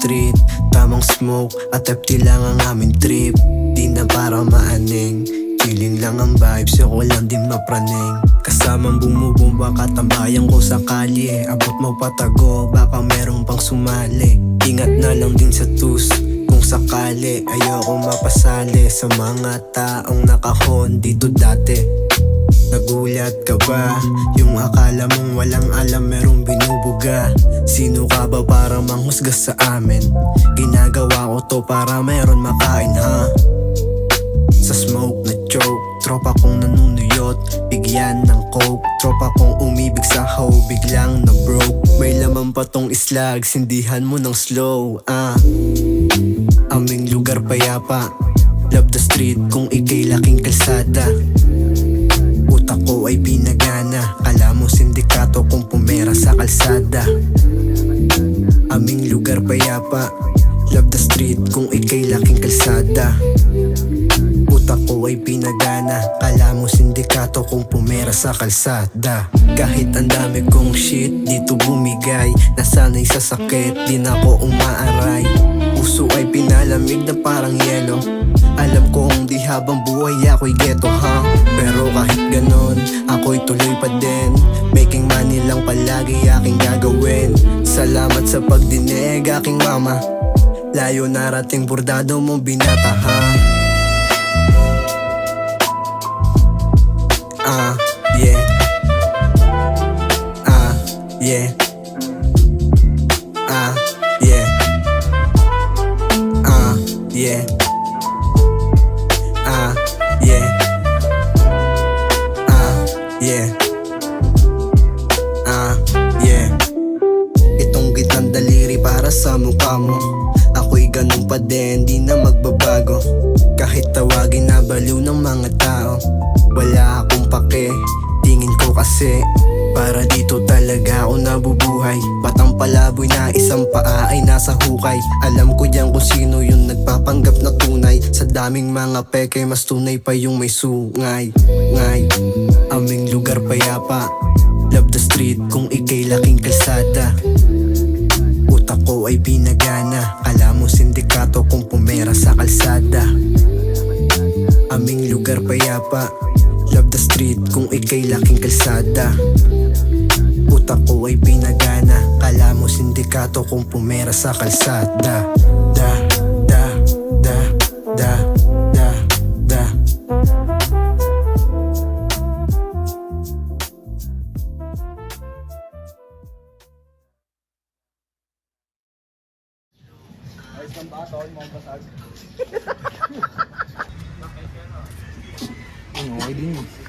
street, tamang smoke at FT lang ang aming trip. Di na para maaning, feeling lang ang vibes, ako lang din mapraning. Kasamang bumubumba katambayan ko sa kalye, abot mo patago, baka merong pang sumali. Ingat na lang din sa tus, kung sakali ayoko mapasali sa mga taong nakahon dito dati. Nagulat ka ba? Yung akala mong walang alam merong binubuga. Sino ka ba para manghusga sa amin? Ginagawa ko to para meron makain ha. Sa smoke na choke, tropa kong nanunuyot, bigyan ng coke. Tropa kong umibig sa hoe, biglang na broke. May laman pa tong islag, sindihan mo ng slow aming lugar payapa, love the street kung ikay laking kalsada. Utak ko ay pinagana, kala mo sindikato kung pumera sa kalsada. Aming lugar payapa, love the street kung ikay laking kalsada. Utak ko ay pinagana, kala mo sindikato kung pumera sa kalsada. Kahit ang dami kong shit dito bumigay, nasanay sa sakit, di na ko umaaray. Puso ay pinalamig na parang yelo, alam kong di habang buhay ako'y ghetto ha. Pero kahit ganon, ako'y tuloy pa din, making money lang palagi aking gagawin. Salamat sa pagdinig aking mama, layo narating bordado mong binata ha. Yeah. Yeah. Yeah. Yeah. Yeah. Yeah. Yeah. Itong gitang daliri para sa mukha mo, ako'y ganun pa din, di na magbabago. Kahit tawagin na baliw ng mga tao, wala akong pake, tingin ko kasi para dito talaga ako nabubuhay. Batang palaboy na isang paa ay nasa hukay. Alam ko yan kung sino yung nagpapanggap na tunay. Sa daming mga peke, mas tunay pa yung may sungay. Aming lugar payapa, love the street kung ikay laking kalsada. Utak ko ay pinagana, kala mo sindikato kung pumera sa kalsada. Aming lugar payapa, love the street kung ikay laking kalsada. Utak ko ay pinagana, kala mo sindikato kung pumera sa kalsada. Ayos ng bato, mga basag. Okay din.